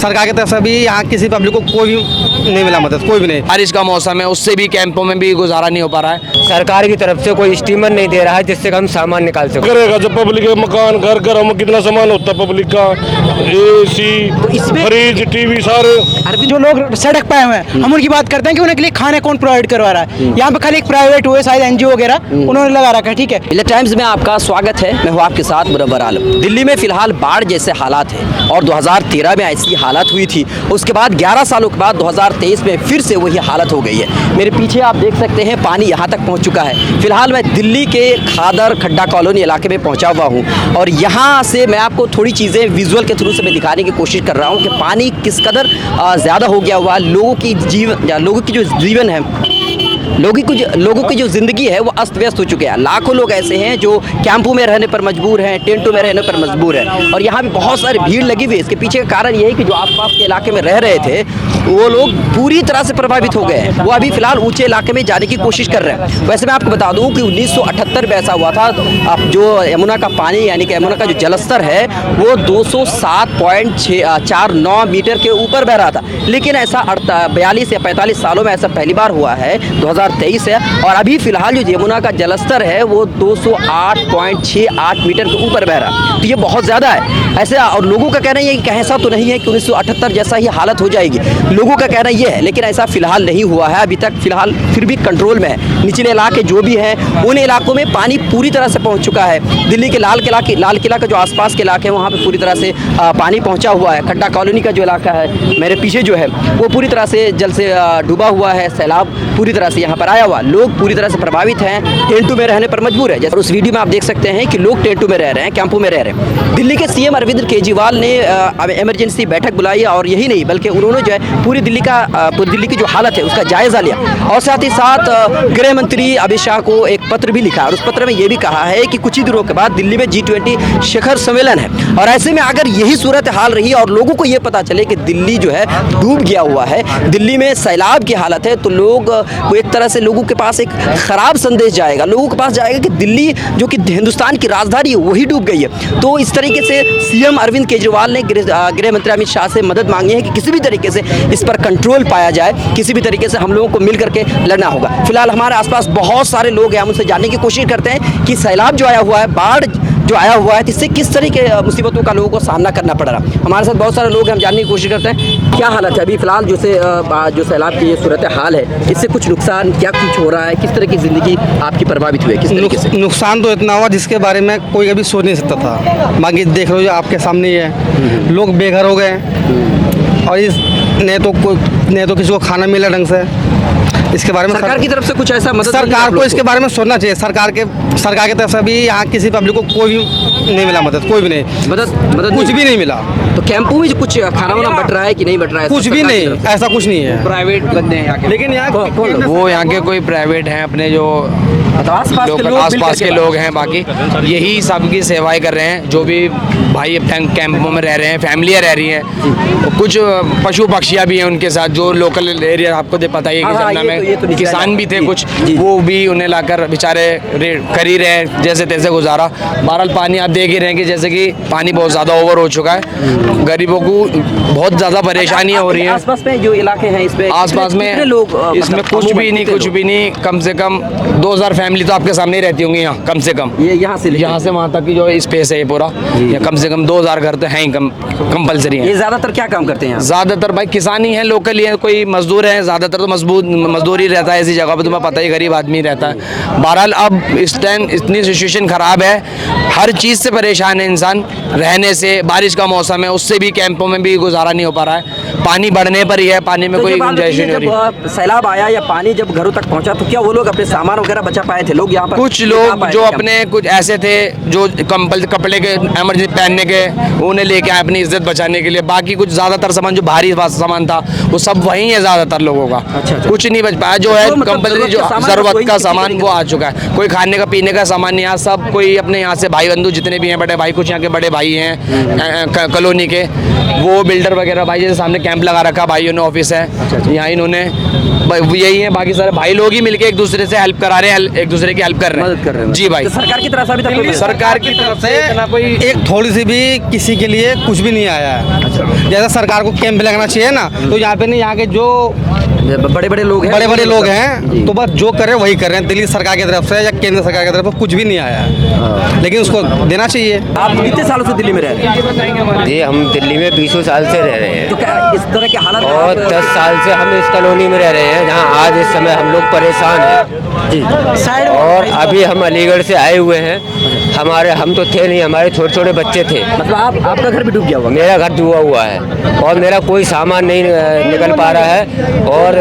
सरकार की तरफ से भी यहाँ किसी पब्लिक को कोई भी नहीं मिला मदद, कोई भी नहीं। बारिश का मौसम है, उससे भी कैंपों में भी गुजारा नहीं हो पा रहा है। सरकार की तरफ से कोई स्टीमर नहीं दे रहा है जिससे हम सामान निकाल सकें। करेगा जब पब्लिक के मकान घर घर में कितना सामान होता है पब्लिक का, एसी, फ्रिज, टीवी सारे। जो लोग सड़क पे हुए हैं हम उनकी बात करते हैं कि उनके लिए खाना कौन प्रोवाइड करवा रहा है। यहाँ पे खाली एक प्राइवेट हुए शायद एनजीओ वगैरह उन्होंने लगा रखा है, ठीक है। मिलत टाइम्स में आपका स्वागत है। मैं हूँ आपके साथ मुनव्वर आलम। दिल्ली में फिलहाल बाढ़ जैसे हालात हैं और 2013 में ऐसी हालत हुई थी। उसके बाद 11 सालों के बाद 2023 में फिर से वही हालत हो गई है। मेरे पीछे आप देख सकते हैं पानी यहाँ तक पहुँच चुका है। फिलहाल मैं दिल्ली के खादर खड्डा कॉलोनी इलाके में पहुँचा हुआ हूँ और यहाँ से मैं आपको थोड़ी चीज़ें विजुअल के थ्रू से मैं दिखाने की कोशिश कर रहा हूँ कि पानी किस कदर ज़्यादा हो गया हुआ। लोगों की जो जीवन है, लोगों की जो ज़िंदगी है वो अस्त व्यस्त हो चुके हैं। लाखों लोग ऐसे हैं जो कैंपों में रहने पर मजबूर हैं, टेंटों में रहने पर मजबूर हैं और यहाँ भी बहुत सारी भीड़ लगी हुई है। इसके पीछे का कारण ये है कि जो आसपास के इलाके में रह रहे थे वो लोग पूरी तरह से प्रभावित हो गए हैं। वो अभी फिलहाल ऊंचे इलाके में जाने की कोशिश कर रहे हैं। वैसे मैं आपको बता दूं कि 1978 में ऐसा हुआ था। अब जो यमुना का पानी यानी कि यमुना का जो जलस्तर है वो 207.49 मीटर के ऊपर बह रहा था, लेकिन ऐसा 42 या 45 सालों में ऐसा पहली बार हुआ है। 2023 है और अभी फिलहाल जो यमुना का जलस्तर है वो 208.68 मीटर के ऊपर बह रहा है। तो ये बहुत ज़्यादा है ऐसे। और लोगों का कहना ये कि ऐसा तो नहीं है कि 1978 जैसा ही हालत हो जाएगी, लोगों का कहना ये है, लेकिन ऐसा फिलहाल नहीं हुआ है अभी तक। फिलहाल फिर भी कंट्रोल में है। निचले इलाके जो भी हैं उन इलाकों में पानी पूरी तरह से पहुंच चुका है। दिल्ली के लाल किला का जो आसपास के इलाके हैं वहाँ पे पूरी तरह से पानी पहुंचा हुआ है। खड्डा कॉलोनी का जो इलाका है मेरे पीछे जो है वो पूरी तरह से जल से डूबा हुआ है। सैलाब पूरी तरह से यहाँ पर आया हुआ, लोग पूरी तरह से प्रभावित हैं, टेंटों में रहने पर मजबूर है। जैसे उस वीडियो में आप देख सकते हैं कि लोग टेंटों में रह रहे हैं, कैंपों में रह रहे हैं। दिल्ली के सीएम अरविंद केजरीवाल ने इमरजेंसी बैठक बुलाई और यही नहीं बल्कि उन्होंने जो है पूरी दिल्ली की जो हालत है उसका जायजा लिया और साथ ही साथ गृह मंत्री अमित शाह को एक पत्र भी लिखा और उस पत्र में यह भी कहा है कि कुछ ही दिनों के बाद दिल्ली में G20 शिखर सम्मेलन है और ऐसे में अगर यही सूरत हाल रही और लोगों को यह पता चले कि दिल्ली जो है डूब गया हुआ है, दिल्ली में सैलाब की हालत है, तो लोग वो एक तरह से लोगों के पास एक खराब संदेश जाएगा, लोगों के पास जाएगा कि दिल्ली जो कि हिंदुस्तान की राजधानी है वही डूब गई है। तो इस तरीके से सीएम अरविंद केजरीवाल ने गृह मंत्री अमित शाह से मदद मांगी है कि किसी भी तरीके से इस पर कंट्रोल पाया जाए, किसी भी तरीके से हम लोगों को मिल करके लड़ना होगा। फिलहाल हमारे आसपास बहुत सारे लोग हैं, हम उनसे जानने की कोशिश करते हैं कि सैलाब जो आया हुआ है, बाढ़ जो आया हुआ है, इससे किस तरह के मुसीबतों का लोगों को सामना करना पड़ रहा है। हमारे साथ बहुत सारे लोग हम जानने की कोशिश करते हैं क्या हालत है अभी फिलहाल जो सैलाब की ये सूरत हाल है, इससे कुछ नुकसान क्या कुछ हो रहा है, किस तरह की ज़िंदगी आपकी प्रभावित हुई है, किस तरीके से? नुकसान तो इतना हुआ जिसके बारे में कोई कभी सोच नहीं सकता था। बाकी देख लो जो आपके सामने ही है, लोग बेघर हो गए और न तो किसी को खाना मिला ढंग से। इसके बारे में सरकार की तरफ से कुछ ऐसा मदद सरकार को इसके बारे में सोचना चाहिए। सरकार की तरफ से भी यहाँ किसी पब्लिक को कोई भी नहीं मिला मदद, कोई भी नहीं मदद कुछ भी नहीं मिला। तो कैंपों में कुछ खाना वाना बट रहा है कि नहीं बट रहा है? कुछ भी नहीं, ऐसा कुछ नहीं है। प्राइवेट बंदे हैं यहाँ के, लेकिन यहाँ वो यहाँ के कोई प्राइवेट हैं अपने जो आसपास के लोग हैं, बाकी यही सबकी सेवाएं कर रहे हैं। जो भी भाई कैंपों में रह रहे हैं, फैमिलियाँ रह रही हैं, कुछ पशु पक्षियाँ भी हैं उनके साथ, जो लोकल एरिया आपको पता ही है कि जमुना में किसान भी थे कुछ, वो भी उन्हें लाकर बेचारे कर ही रहे हैं जैसे तैसे गुजारा। बहरहाल पानी आप देख ही रहे हैं कि जैसे कि पानी बहुत ज़्यादा ओवर हो चुका है, गरीबों को बहुत ज़्यादा परेशानियाँ हो रही हैं। आसपास में जो इलाके हैं इसमें आसपास में लोग इसमें कुछ भी नहीं, कम से कम 2000 फैमिली तो आपके सामने ही रहती होंगी यहाँ, कम से कम ये यहाँ से वहाँ तक की जो स्पेस है ये पूरा, या कम से कम 2000 घर तो हैं ही कंपलसरी है। ये ज़्यादातर क्या काम करते हैं? ज़्यादातर भाई किसान ही हैं, लोकल ही हैं, कोई मजदूर हैं, ज़्यादातर तो मजदूर ही रहता है ऐसी जगह पर, तुम्हें पता ही गरीब आदमी रहता है। बहरहाल अब इस टाइम इतनी सिचुएशन ख़राब है, हर चीज़ से परेशान है इंसान, रहने से, बारिश का मौसम है उससे भी कैंपों में भी गुजारा नहीं हो पा रहा है, पानी बढ़ने पर ही है, पानी में कोई गुंजाइश नहीं हो रही। सैलाब आया या पानी जब घरों तक पहुंचा तो क्या वो लोग अपने सामान वगैरह बचा पाए थे? लोग यहाँ पर कुछ लोग जो अपने कुछ ऐसे थे जो कपड़े के इमरजेंसी पहनने के उन्हें लेके आए अपनी इज्जत बचाने के लिए, बाकी कुछ ज़्यादातर सामान जो भारी सामान था वो सब वहीं है ज़्यादातर लोगों का। कुछ नहीं बच पाया, जो है कंपलसरी जो ज़रूरत का सामान वो आ चुका है। कोई खाने का पीने का सामान यहाँ सब कोई अपने यहाँ से भाई बंधु जितने भी हैं, बड़े भाई कुछ यहाँ के बड़े भाई हैं कॉलोनी कंपनी के, वो बिल्डर वगैरह भाई जैसे सामने कैंप लगा रखा भाइयों ने, ऑफिस है यहाँ, इन्होंने यही है, बाकी सारे भाई लोग ही मिलके एक दूसरे से हेल्प करा रहे हैं, एक दूसरे की हेल्प कर रहे हैं, मदद कर रहे हैं जी भाई। तो सरकार की तरफ से अभी तक कोई- सरकार की तरफ से इतना कोई एक थोड़ी सी भी किसी के लिए कुछ भी नहीं आया है। जैसा सरकार को कैंप लगना चाहिए ना, तो यहाँ पे नहीं, यहाँ के जो बड़े बड़े लोग हैं, बड़े बड़े लोग जी। हैं तो बस जो कर रहे हैं वही कर रहे हैं। दिल्ली सरकार की तरफ से या केंद्र सरकार की तरफ से कुछ भी नहीं आया है, लेकिन उसको देना चाहिए। आप कितने सालों से दिल्ली में रह रहे हैं? जी हम दिल्ली में 20 साल से रह रहे हैं तो क्या इस तरह के हालात और 10 साल से हम इस कॉलोनी में रह रहे हैं जहाँ आज इस समय हम लोग परेशान हैं जी। साइड और अभी हम अलीगढ़ से आए हुए हैं। हम तो थे नहीं, हमारे छोटे छोटे बच्चे थे। मतलब आपका घर भी डूब गया हुआ? मेरा घर डूबा हुआ है और मेरा कोई सामान नहीं निकल पा रहा है और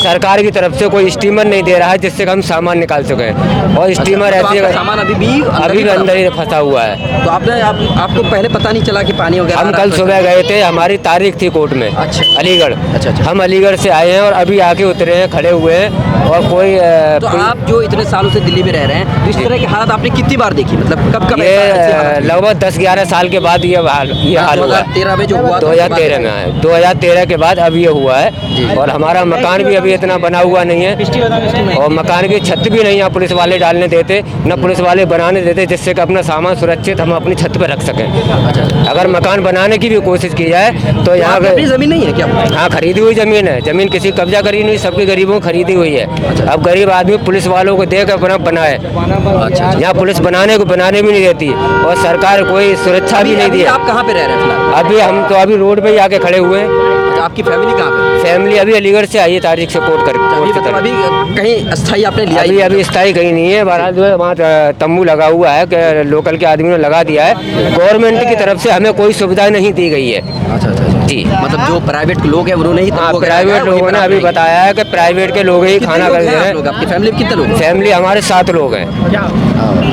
सरकार की तरफ से कोई स्टीमर नहीं दे रहा है जिससे हम सामान निकाल सकें। और स्टीमर तो ऐसी आपका सामान अभी भी अंदर ही फंसा हुआ है। तो आपको पहले पता नहीं चला कि पानी वगैरह हम आ रहा कल है? सुबह गए थे, हमारी तारीख थी कोर्ट में अच्छा। अलीगढ़। अच्छा। हम अलीगढ़ से आए हैं और अभी आके उतरे हैं, खड़े हुए हैं और कोई तो आप जो इतने सालों से दिल्ली में रह रहे हैं, तो इस तरह की हालत आपने कितनी बार देखी? मतलब कब ये लगभग 10-11 साल के बाद ये हाल हुआ है। 2013 में जो हुआ, 2013 में है, 2013 के बाद अब ये हुआ है। और हमारा मकान भी अभी इतना बना हुआ नहीं है और मकान की छत भी नहीं है पुलिस वाले डालने देते, न पुलिस वाले बनाने देते, जिससे कि अपना सामान सुरक्षित हम अपनी छत पर रख सकें। अगर मकान बनाने की भी कोशिश की जाए तो यहाँ आपकी अपनी जमीन नहीं है क्या? हाँ, खरीदी हुई जमीन है। जमीन किसी कब्जा करी नहीं, सबके गरीबों को खरीदी हुई है। अब गरीब आदमी पुलिस वालों को देख अपना बनाए। यहाँ पुलिस बनाने को बनाने भी नहीं देती और सरकार कोई सुरक्षा भी नहीं दी है। आप कहाँ पे रह रहे हैं फिलहाल? अभी हम तो अभी रोड पे ही आके खड़े हुए हैं। अच्छा, आपकी फैमिली कहाँ पे? फैमिली अभी अलीगढ़ से आई है तारीख से कोर्ट अभी की मतलब तरफ। अभी कहीं अस्थाई आपने लिया ही अभी नहीं? अभी स्थायी कहीं नहीं है। बहरहाल जो है वहाँ तंबू लगा हुआ है कि लोकल के आदमी ने लगा दिया है। गवर्नमेंट की तरफ से हमें कोई सुविधा नहीं दी गई है। अच्छा अच्छा जी मतलब जो प्राइवेट लोग हैं उन्होंने ही हाँ, तंबू वगैरह प्राइवेट लगाया, वही लोगों ने बना अभी रहे हैं। बताया है कि प्राइवेट के लोग ही कितने खाना लोग करते हैं आप हैं। लोग? आपकी फैमिली में कितने लोग हैं? फैमिली हमारे 7 लोग हैं।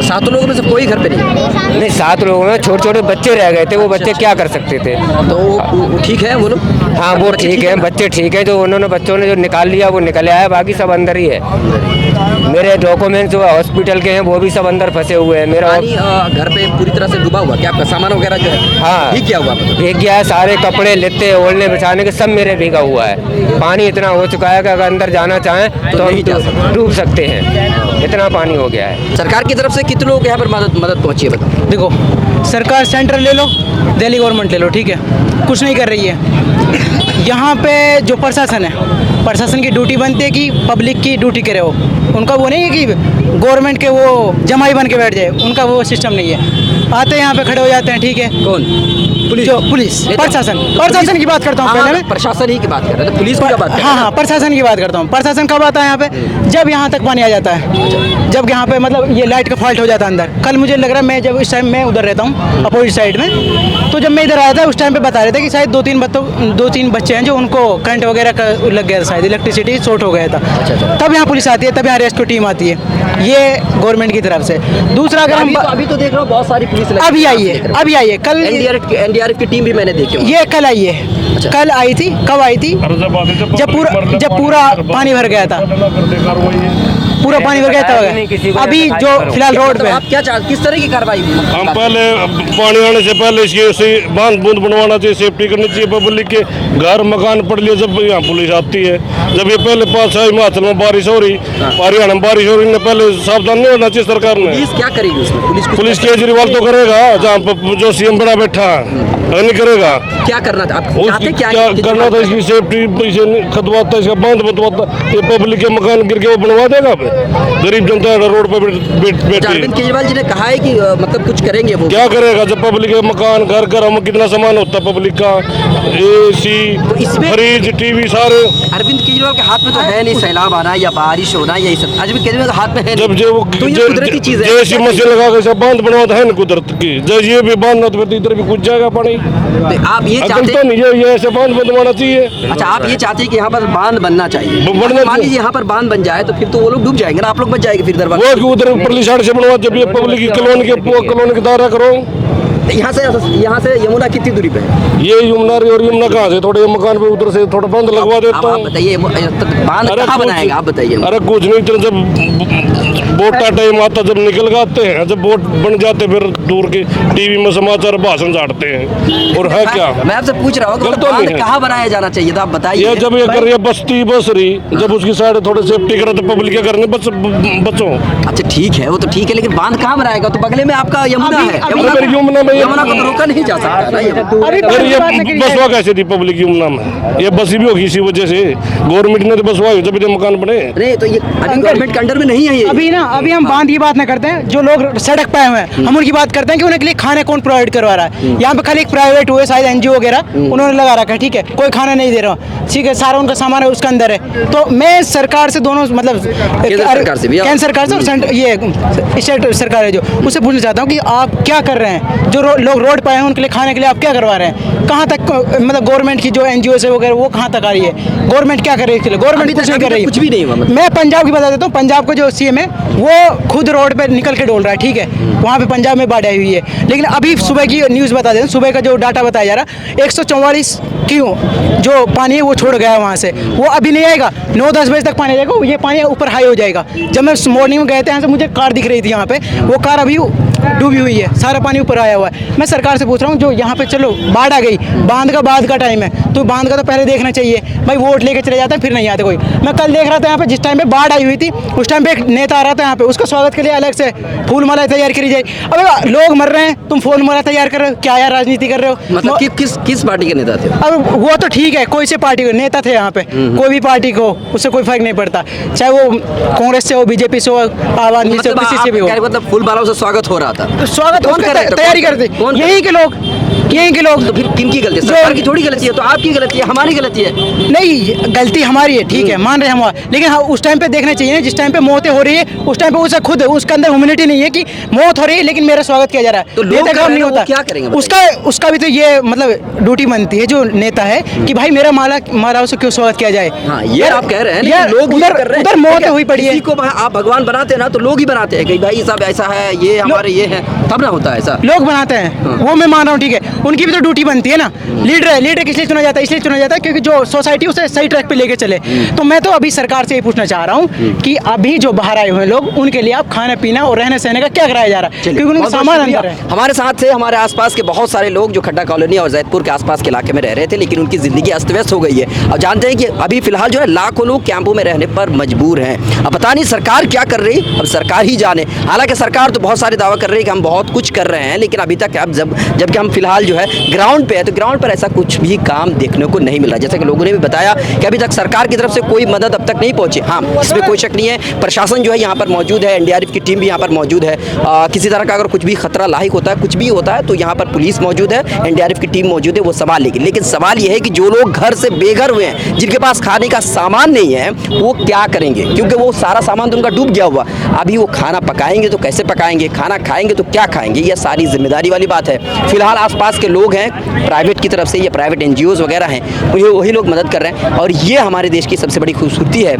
7 लोगों में से कोई घर पे नहीं है? नहीं, 7 लोगों में छोटे छोटे बच्चे रह गए थे। वो बच्चे क्या कर सकते थे? तो वो ठीक है वो लोग? हाँ, वो बच्चे ठीक है, बच्चे ठीक है। जो उन्होंने बच्चों ने जो निकाल लिया वो निकल आया, बाकी सब अंदर ही है। मेरे डॉक्यूमेंट्स जो हॉस्पिटल के हैं वो भी सब अंदर फंसे हुए हैं। मेरा पानी घर पे पूरी तरह से डूबा हुआ क्या? आपका सामान वगैरह जो है हाँ ठीक क्या हुआ? भीग गया है। सारे कपड़े लेते ओढ़ने बिछाने के सब मेरे भीगा हुआ है। पानी इतना हो चुका है कि अगर अंदर जाना चाहें तो हम नहीं जा सकते। डूब सकते हैं, इतना पानी हो गया है। सरकार की तरफ से कितने लोग यहाँ पर मदद पहुँची है बताओ? देखो, सरकार सेंटर ले लो, दिल्ली गवर्नमेंट ले लो, ठीक है, कुछ नहीं कर रही है। यहाँ पे जो प्रशासन है, प्रशासन की ड्यूटी बनती है कि पब्लिक की ड्यूटी करे वो। उनका वो नहीं है कि गवर्नमेंट के वो जमाई बन के बैठ जाए, उनका वो सिस्टम नहीं है। आते हैं यहाँ पे खड़े हो जाते हैं, ठीक है। कौन? पुलिस? जो पुलिस, प्रशासन की बात करता हूँ पहले मैं। प्रशासन ही की बात कर रहे थे, पुलिस की क्या बात कर रहे हाँ हाँ, प्रशासन की बात करता हूँ। प्रशासन कब आता है यहाँ पे? जब यहाँ तक पानी आ जाता है, जब यहाँ पे मतलब ये लाइट का फॉल्ट हो जाता है अंदर। कल मुझे लग रहा है, मैं जब इस टाइम मैं उधर रहता हूँ अपोजिट साइड में, तो जब मैं इधर आया था उस टाइम पे बता रहे थे कि शायद 2-3 बच्चे हैं जो उनको करंट वगैरह का लग गया था, शायद इलेक्ट्रिसिटी शॉर्ट हो गया था। तब यहाँ पुलिस आती है, तब यहाँ रेस्क्यू टीम आती है, ये गवर्नमेंट की तरफ से। दूसरा अगर हम अभी तो देख रहा हूँ बहुत सारी पुलिस लगी अभी है, आई है, अभी आई है। कल एनडीआरएफ की टीम भी मैंने देखी है। ये कल आई है, कल आई थी। कब आई थी? जब पूरा पानी भर गया था, पूरा पानी भर गया था। अभी जो फिलहाल रोड पे आप क्या चाहते, किस तरह की कार्रवाई? हम पहले पानी आने से पहले इसकी बांध बूंद बनवाना चाहिए, सेफ्टी करनी चाहिए पब्लिक के। घर मकान पड़ लिए जब यहाँ पुलिस आती है। जब ये पहले 5 साल हिमाचल में बारिश हो रही, हरियाणा में बारिश हो रही, ने पहले सावधान नहीं होना चाहिए सरकार ने। पुलिस क्या करेगी उसमें? पुलिस केजरीवाल तो करेगा, जहाँ पर जो सीएम बना बैठा नहीं करेगा। क्या करना था? आप चाहते क्या क्या करना था? इसकी सेफ्टी खतवाता, इसका बांध बतवाता। ये पब्लिक के मकान गिर के वो बनवा देगा। गरीब जनता रोड पर बैठी। अरविंद केजरीवाल जी ने कहा है कि मतलब कुछ करेंगे वो। क्या करेगा? जब पब्लिक के मकान घर घर में कितना सामान होता है पब्लिक का, एसी, इसमें- फ्रिज, टीवी सारे। अरविंद केजरीवाल के हाथ में तो है नहीं सैलाब आना या बारिश होना या ये सब। अरविंद केजरीवाल के हाथ में है जब नहीं। जो तो ये कुदरती चीज है। जैसी मशीन लगा के सब बांध बनवाता है ना कुदरत की, जब ये भी बांधना तो फिर इधर भी कुछ जाएगा पानी। तो आप ये अकल चाहते तो नहीं है, ये ऐसे बांध बनवाना चाहिए। अच्छा, आप ये चाहते हैं कि यहाँ पर बांध बनना चाहिए। बनना मान लीजिए यहाँ पर बांध बन जाए तो फिर तो वो लोग डूब जाएंगे ना, आप लोग बच जाएंगे फिर दरबार। वो कि उधर परली साइड से बनवा, जब ये पब्लिक की कॉलोनी के दायरा करो। यहाँ से यमुना कितनी दूरी पे है? ये यमुना और यमुना कहाँ से, थोड़े मकान पे उधर से थोड़ा बंद लगवा देता आप हूँ। बताइए बांध कहाँ बनाएगा, आप बताइए। अरे कुछ नहीं, जब वोट का टाइम आता, जब निकल जाते हैं, जब वोट बन जाते, फिर दूर के टीवी में समाचार भाषण झाड़ते हैं। और है क्या, मैं आपसे पूछ रहा हूँ कि गलत तो बांध नहीं है। कहाँ बनाया जाना चाहिए था, आप बताइए। ये जब ये कर ये बस्ती बस रही, जब उसकी साइड थोड़े सेफ्टी करे तो पब्लिक क्या करने बच्चों। अच्छा ठीक है, वो तो ठीक है, लेकिन बांध कहाँ बनाएगा? तो बगले में आपका यमुना है, फिर यमुना में यमुना को तो रोका नहीं जा सकता ना ये। फिर ये बसवा कैसे थी पब्लिक यमुना में? ये बसी भी होगी इसी वजह से, गवर्नमेंट ने तो बसवाई जब ये मकान बने। नहीं तो ये अभी गवर्नमेंट के अंडर में नहीं है ये। अभी हम बांध की बात ना करते हैं, जो लोग सड़क पे आए हुए हैं हम उनकी बात करते हैं कि उनके लिए खाने कौन प्रोवाइड करवा रहा है। यहाँ पे खाली एक प्राइवेट हुए शायद एनजीओ वगैरह उन्होंने लगा रखा है, ठीक है, कोई खाना नहीं दे रहा, ठीक है, सारा उनका सामान है उसके अंदर है। तो मैं सरकार से दोनों मतलब सरकार से भी, केंद्र सरकार से और ये स्टेट सरकार है जो, उससे पूछना चाहता हूँ कि आप क्या कर रहे हैं? जो लोग रोड पे आए हैं उनके लिए खाने के लिए आप क्या करवा रहे हैं? कहाँ तक मतलब गवर्नमेंट की जो एनजीओ से वगैरह वो कहाँ तक आ रही है? गवर्नमेंट क्या कर रही है इसके लिए? गवर्नमेंट कुछ नहीं कर रही है, कुछ भी नहीं हुआ। मैं पंजाब की बता देता हूँ, पंजाब का जो सीएम है वो खुद रोड पे निकल के डोल रहा है, ठीक है, वहाँ पे पंजाब में बाढ़ आई हुई है। लेकिन अभी सुबह की न्यूज़ बता दें, सुबह का जो डाटा बताया जा रहा है 144 क्यों जो पानी है वो छोड़ गया है वहाँ से, वो अभी नहीं आएगा, 9-10 बजे तक पानी आएगा, ये पानी ऊपर हाई हो जाएगा। जब मैं मॉर्निंग में गए थे यहाँ से मुझे कार दिख रही थी यहाँ पे, वो कार अभी डूबी हुई है, सारा पानी ऊपर आया हुआ है। मैं सरकार से पूछ रहा हूँ जो यहाँ पे चलो बाढ़ आ गई, बांध का टाइम है तो बांध का तो पहले देखना चाहिए भाई, वोट लेके चले जाते हैं फिर नहीं आते कोई। मैं कल देख रहा था यहाँ पे जिस टाइम पे बाढ़ आई हुई थी उस टाइम पे एक नेता आ रहा था यहाँ पे, उसका स्वागत के लिए अलग से फूल माला तैयार करी जाए। अब लोग मर रहे हैं, तुम फूल माला तैयार कर रहे हो, क्या यार राजनीति कर रहे हो? मतलब किस पार्टी के नेता थे? अब वो तो ठीक है, कोई से पार्टी के नेता थे यहाँ पे, कोई भी पार्टी को उससे कोई फर्क नहीं पड़ता, चाहे वो कांग्रेस से हो, बीजेपी से हो, आम आदमी से हो, किसी से भी हो। मतलब फूल मालाओं से स्वागत हो रहा था, स्वागत कौन कर रहे थे? तैयारी करते यही के लोग, यहीं के लोग। तो फिर किनकी गलती है? सरकार की थोड़ी गलती है, तो आपकी गलती है, हमारी गलती है। नहीं, गलती हमारी है, ठीक है, मान रहे हैं हम, लेकिन हाँ उस टाइम पे देखना चाहिए, जिस टाइम पे मौतें हो रही है उस टाइम पे उसे खुद उसके अंदर ह्यूमैनिटी नहीं है कि मौत हो रही है लेकिन मेरा स्वागत किया जा रहा है। तो नेता काम नहीं होता, क्या करेंगे? उसका भी तो ये मतलब ड्यूटी बनती है जो नेता है कि भाई मेरा माला से क्यों स्वागत किया जाए। हाँ, ये आप कह रहे हैं, लेकिन लोग उधर मौतें हुई पड़ी है। किसी को आप भगवान बनाते हैं ना तो लोग ही बनाते हैं कि भाई सब ऐसा है, ये हमारे ये है, तब ना होता है ऐसा। लोग बनाते हैं, वो मैं मान रहा हूँ, ठीक है, उनकी भी तो ड्यूटी बनती है ना। लीडर किस लिए चुना जाता है? इसलिए चुना जाता है क्योंकि जो सोसाइटी उसे सही ट्रैक पे लेके चले। तो मैं तो अभी सरकार से ये पूछना चाह रहा हूँ कि अभी जो बाहर आए हुए लोग उनके लिए आप खाना पीना और रहने सहने का क्या कराया जा रहा है? क्योंकि उनका सामान अंदर है। हमारे साथ थे हमारे आसपास के बहुत सारे लोग जो खड्डा कॉलोनी और जैदपुर के आसपास के इलाके में रह रहे थे, लेकिन उनकी जिंदगी अस्त व्यस्त हो गई है। अब जानते हैं कि अभी फिलहाल जो है लाखों लोग कैंपों में रहने पर मजबूर हैं। अब पता नहीं सरकार क्या कर रही, अब सरकार ही जाने। हालांकि सरकार तो बहुत सारे दावा कर रही है कि हम बहुत कुछ कर रहे हैं, लेकिन अभी तक अब जबकि हम फिलहाल जो है ग्राउंड पे है तो ग्राउंड पर ऐसा कुछ भी काम देखने को नहीं मिल रहा। जैसा कि लोगों ने भी बताया कि अभी तक सरकार की तरफ से कोई मदद अब तक नहीं पहुंची। हाँ, इसमें कोई शक नहीं है, प्रशासन जो है यहाँ पर मौजूद है, एनडीआरएफ की टीम भी यहाँ पर मौजूद है। किसी तरह का अगर कुछ भी खतरा लाहिक होता है, कुछ भी होता है तो यहाँ पर पुलिस मौजूद है, एनडीआरएफ की टीम मौजूद है, वो सवाल लेकिन सवाल ये है कि जो लोग घर से बेघर हुए हैं, जिनके पास खाने का सामान नहीं है, वो क्या करेंगे? क्योंकि वो सारा सामान तो उनका डूब गया हुआ। अभी वो खाना पकाएंगे तो कैसे पकाएंगे, खाना खाएंगे तो क्या खाएंगे? यह सारी जिम्मेदारी वाली बात है। फिलहाल आसपास के लोग हैं प्राइवेट की तरफ से या प्राइवेट एनजीओज वगैरह हैं, वही लोग मदद कर रहे हैं। और ये हमारे देश की सबसे बड़ी खूबसूरती है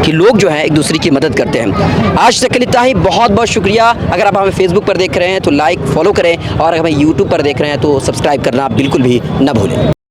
कि लोग जो हैं एक दूसरे की मदद करते हैं। आज तक के लिए इतना ही, बहुत बहुत शुक्रिया। अगर आप हमें फेसबुक पर देख रहे हैं तो लाइक फॉलो करें, और अगर हमें यूट्यूब पर देख रहे हैं तो सब्सक्राइब करना बिल्कुल भी ना भूलें।